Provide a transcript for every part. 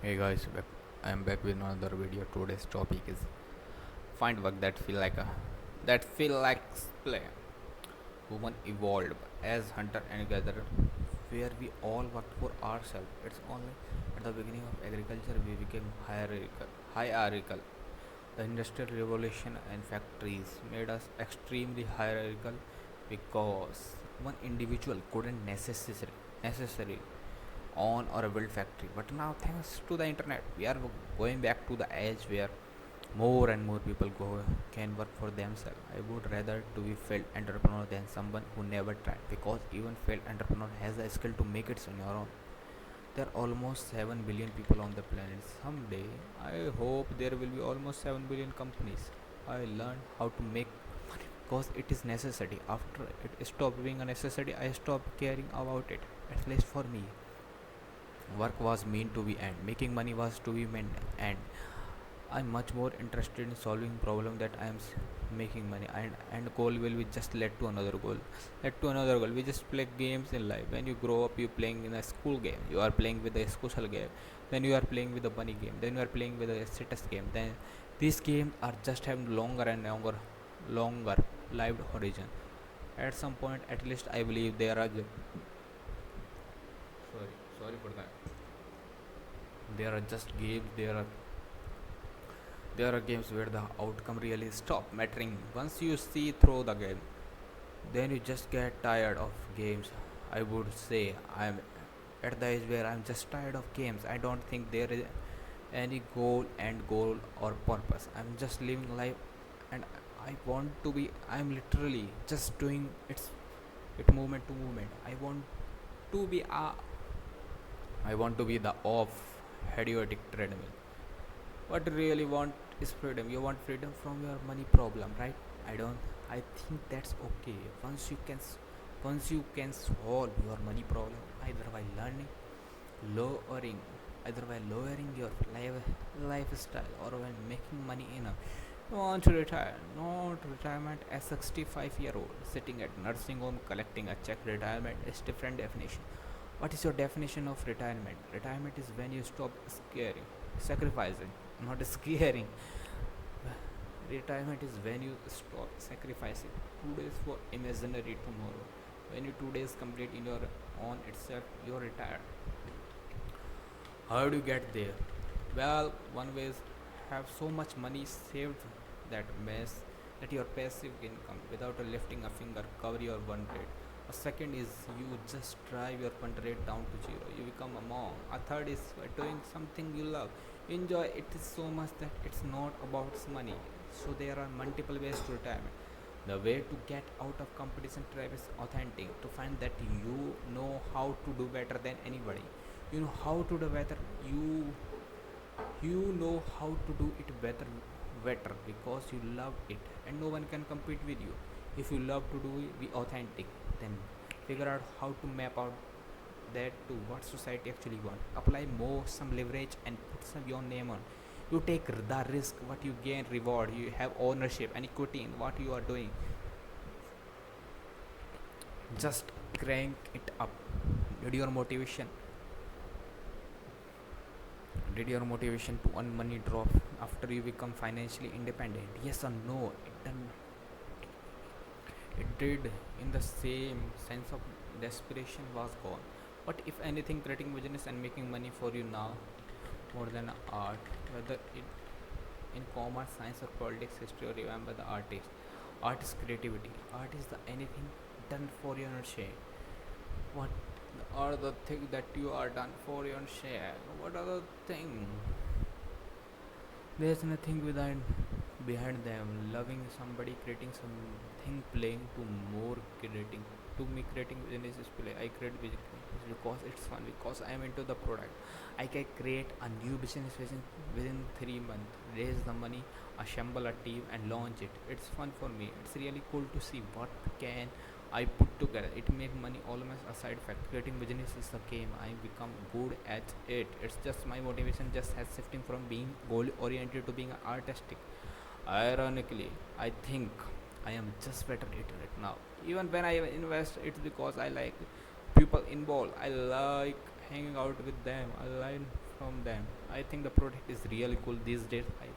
Hey guys, I am back with another video. Today's topic is find work that feel like play. Human evolved as hunter and gatherer, where we all worked for ourselves. It's only at the beginning of agriculture we became hierarchical. The industrial revolution and factories made us extremely hierarchical because one individual couldn't necessarily on or a build factory. But now, thanks to the internet, we are going back to the age where more and more people can work for themselves. I would rather to be failed entrepreneur than someone who never tried, because even failed entrepreneur has the skill to make it on your own. There are almost 7 billion people on the planet. Someday, I hope there will be almost 7 billion companies. I learned how to make money because it is necessary. After it stopped being a necessity, I stopped caring about it. At least for me, work was meant to be end, making money was to be meant end. I'm much more interested in solving problem that making money, and goal will be just led to another goal. We just play games in life. When you grow up, you playing in a school game, you are playing with a social game, then you are playing with a bunny game, then you are playing with a status game. Then these games are just having longer lived horizon. At some point, at least I believe there are sorry for that. There are just games. There are games where the outcome really stop mattering once you see through the game. Then you just get tired of games. I would say I'm at the age where I'm just tired of games. I don't think there is any goal or purpose. I'm just living life, and I want to be. I'm literally just doing it moment to moment. To be a I want to be the off idiotic treadmill. What you really want is freedom. You want freedom from your money problem, right? I don't. I think that's okay. Once you can solve your money problem either by lowering, either by lowering your lifestyle or when making money enough. You want to retire, not retirement as 65-year-old sitting at nursing home collecting a check. Retirement is different definition. What is your definition of retirement? Retirement is when you stop sacrificing, not scaring. Retirement is when you stop sacrificing 2 days for imaginary tomorrow. When you 2 days complete in your own itself, you're retired. How do you get there? Well, one way is have so much money saved that mess that your passive income without lifting a finger cover your burn rate. A second is you just drive your burn rate down to zero. You become a monk. A third is by doing something you love. Enjoy it is so much that it's not about money. So there are multiple ways to retirement. The way to get out of competition trap is authentic. To find that you know how to do better than anybody. You know how to do better. You know how to do it better because you love it, and no one can compete with you. If you love to do it, be authentic, then figure out how to map out that to what society actually want. Apply more some leverage and put some your name on. You take the risk, what you gain reward. You have ownership and equity in what you are doing. Just crank it up. Did your motivation did your motivation to earn money drop after you become financially independent? Yes or no? It did. In the same sense of desperation was gone. But if anything, creating business and making money for you now more than art, whether it in commerce, science, or politics, history, or remember the artist. Art is creativity. Art is the anything done for your share. What are the things that you are done for your share? What are the things? There's nothing behind them. Loving somebody, creating something, playing to more creating. To me, creating business is play. I create business because it's fun. Because I am into the product. I can create a new business within 3 months. Raise the money, assemble a team, and launch it. It's fun for me. It's really cool to see what can I put together. It make money almost a side fact. Creating business is the game. I become good at it. It's just my motivation just has shifting from being goal oriented to being artistic. Ironically, I think I am just better at it now. Even when I invest, it's because I like people involved. I like hanging out with them. I learn from them. I think the product is really cool these days. I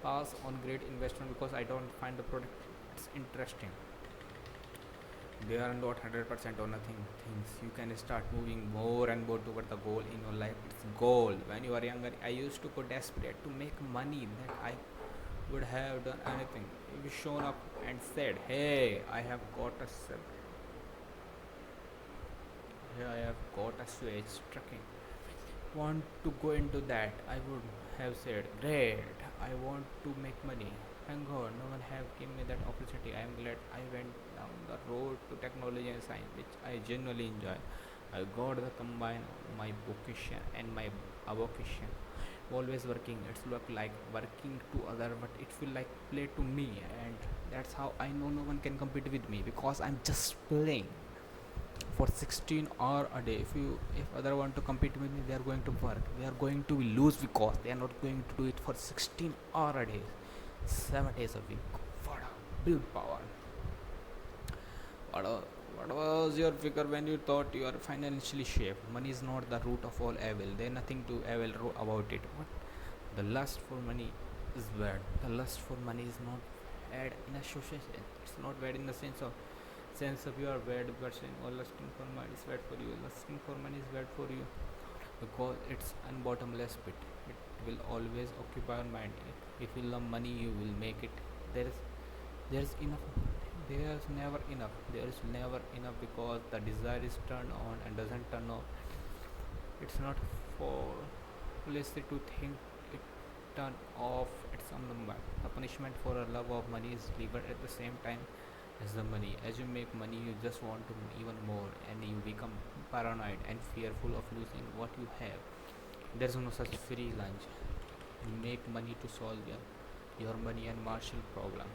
pass on great investment because I don't find the product it's interesting. They are not 100% or nothing things. You can start moving more and more toward the goal in your life. It's goal. When you are younger, I used to go desperate to make money that I would have done anything. If you shown up and said, "Hey, I have got a here I have got a switch trucking. Want to go into that?" I would have said, "Great, I want to make money. Thank God, no one have given me that opportunity. I am glad I went down the road to technology and science, which I genuinely enjoy. I got the combine my vocation and my avocation. Always working. It's look like working to other, but it feel like play to me, and that's how I know no one can compete with me because I'm just playing for 16 hour a day. If other want to compete with me, they are going to work. They are going to lose because they are not going to do it for 16 hour a day, 7 days a week. What a willpower. What was your figure when you thought you are financially safe? Money is not the root of all evil. There is nothing to evil about it. What? The lust for money is bad. The lust for money is not bad in a social sense. It's not bad in the sense of you are bad person or lusting for money is bad for you. Lusting for money is bad for you because it's unbottomless pit. It will always occupy your mind. If you love money, you will make it. There is enough. There is never enough. There is never enough because the desire is turned on and doesn't turn off. It's not for policy to think it turn off. It's on the map. The punishment for a love of money is delivered at the same time as the money. As you make money, you just want to even more, and you become paranoid and fearful of losing what you have. There's no such free lunch. You make money to solve your money and Marshall problem,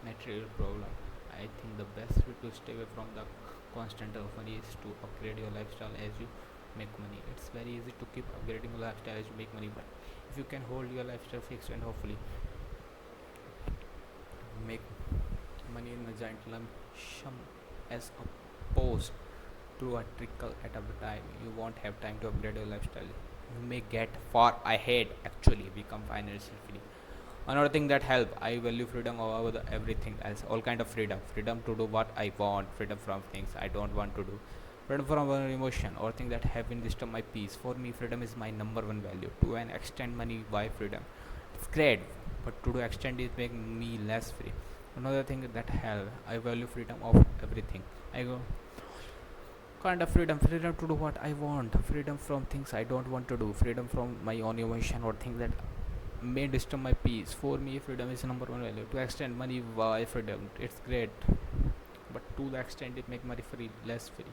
material problem. I think the best way to stay away from the constant of money is to upgrade your lifestyle as you make money. It's very easy to keep upgrading your lifestyle as you make money, but if you can hold your lifestyle fixed and hopefully make money in a giant lump sum as opposed to a trickle at a time, you won't have time to upgrade your lifestyle. You may get far ahead, actually become financially free. Another thing that help, I value freedom over everything else. All kind of freedom to do what I want, freedom from things I don't want to do, freedom from our emotion or things that have been disturb my peace. For me, freedom is my number one value. To an extent, money, why freedom? It's great, but to the extent it make me less free. Another thing that help, I value freedom of everything. I go kind of freedom to do what I want, freedom from things I don't want to do, freedom from my own emotion or things that may disturb my peace. For me, freedom is number one value. To extend money, why freedom? It's great, but to the extent it make money free, less free,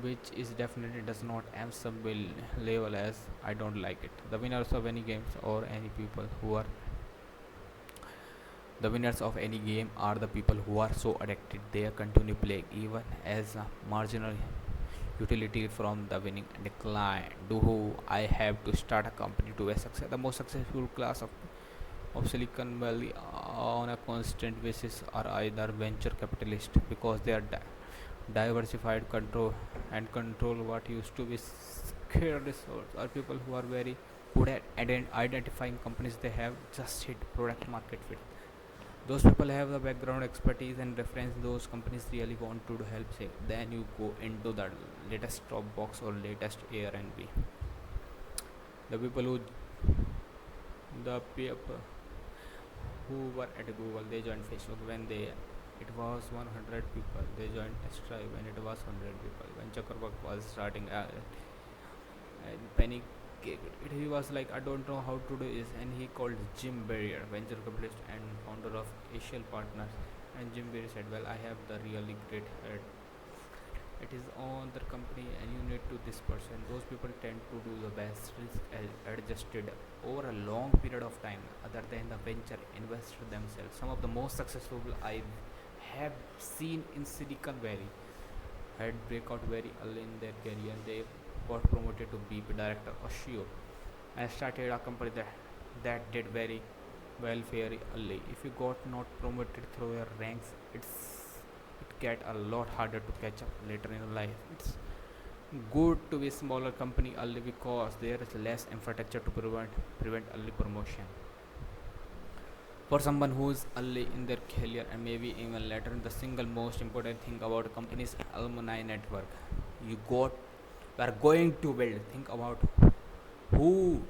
which is definitely does not answer will level as I don't like it. The winners of any games or any people who are the winners of any game are the people who are so addicted they continue playing even as a marginal utility from the winning decline. Do I have to start a company to be success? The most successful class of Silicon Valley on a constant basis are either venture capitalists because they are diversified control what used to be scarce resource, or people who are very good at identifying companies they have just hit product market fit. Those people have the background expertise and reference those companies really want to help say. Then you go into the latest top box or latest Airbnb. The people who the people who were at Google, they joined Facebook when they it was 100 people. They joined Stripe when it was 100 people. When Zuckerberg was starting and Penny, he was like, I don't know how to do this, and he called Jim Barrier, venture capitalist and founder of Asian Partners. And Jim Barrier said, well, I have the really great head. It is on the company, and you need to this person. Those people tend to do the best risk adjusted over a long period of time, other than the venture investor themselves. Some of the most successful I have seen in Silicon Valley had breakout very early in their career. They got promoted to BP director or CEO and started a company that did very well very early. If you got not promoted through your ranks, it get a lot harder to catch up later in life. Good to be smaller company early because there is less infrastructure to prevent early promotion. For someone who is early in their career and maybe even later, the single most important thing about a company's alumni network you are going to build. Think about who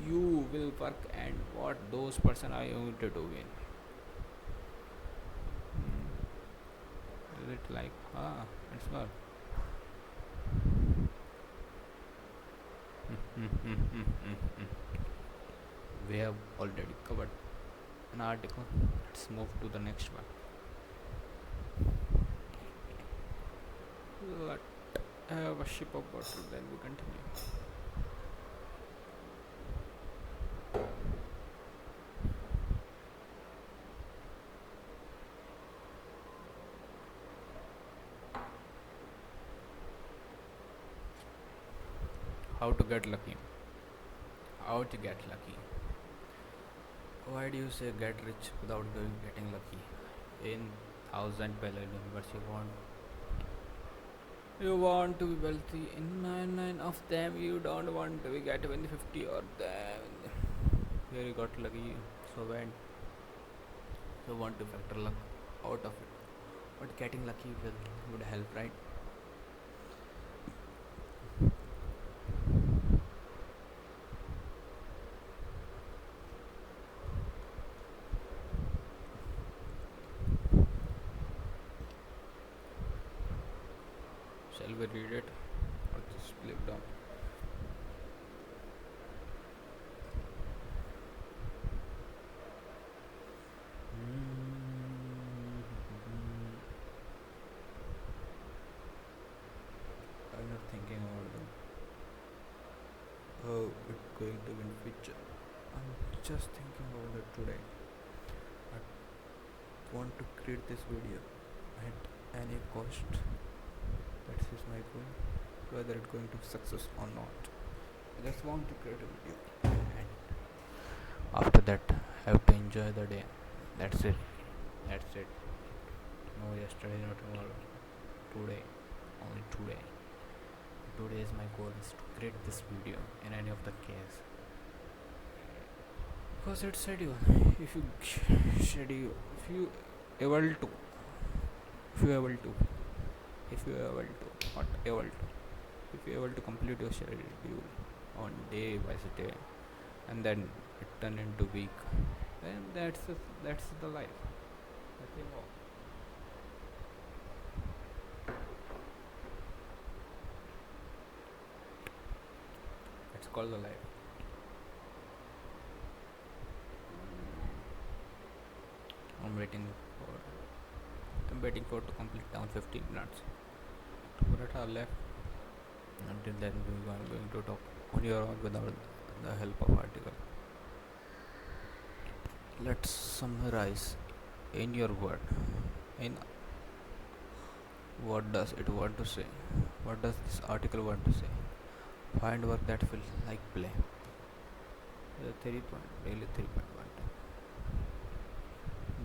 you will work and what those person are going to do in. Is it like it's not. We have already covered an article. Let's move to the next one. Let have a sip of water, then we continue. How to get lucky? How to get lucky? Why do you say get rich without getting lucky? In thousand Pele universe, you want to be wealthy. In 99 of them, you don't want to be get even 50 or them. Here you got lucky. So when you want to factor luck out of it, but getting lucky would help, right? Shall we read it or just leave it down? I'm not thinking about how it's going to be in future. I'm just thinking about it today. I want to create this video at any cost. That is my goal. Whether it's going to be success or not, I just want to create a video. And after that, I have to enjoy the day. That's it. That's it. No yesterday, no tomorrow. Today, only today. Today's my goal is to create this video in any of the case, because it's schedule. If you schedule, if you able to, if you able to, if you able to, not able to, if you able to complete your schedule on day by day, and then it turn into week, then that's the life. Nothing more. It's called the life. I'm waiting for to complete down 15 minutes. 2 minutes are left. Until then, we are going to talk on your own without the help of article. Let's summarize in your word. In what does it want to say? What does this article want to say? Find work that feels like play. The 3.1.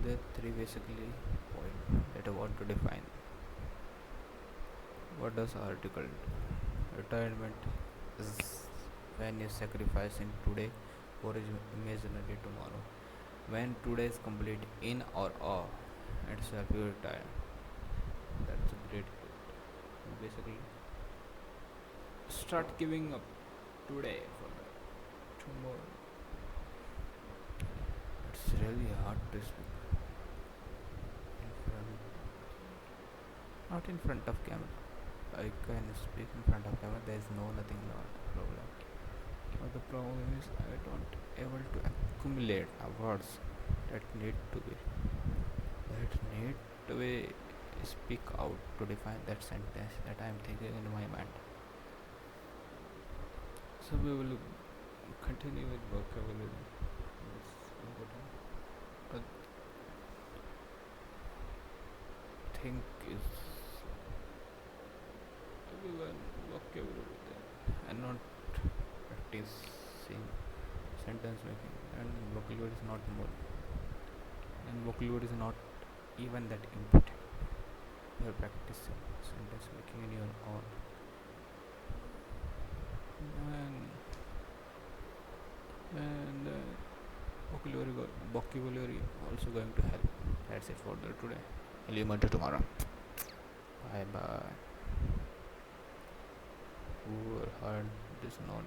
The three basically point that I want to define. What does article do? Retirement is when you sacrificing today for imaginary tomorrow. When today is complete in or off, itself you retire. That's a great quote. Basically, start giving up today for the tomorrow. It's really hard to speak in front, not in front of camera. I can speak in front of camera. There is nothing problem. But the problem is I don't able to accumulate words that need to be speak out to define that sentence that I am thinking in my mind. So we will continue with vocabulary. It's important. But think is we learn vocabulary there and not practicing sentence making, and vocabulary is not more, and vocabulary is not even that important. You are practicing sentence making in your own. vocabulary also going to help. That's it for the today. I'll see you tomorrow. Bye bye. Who heard this note?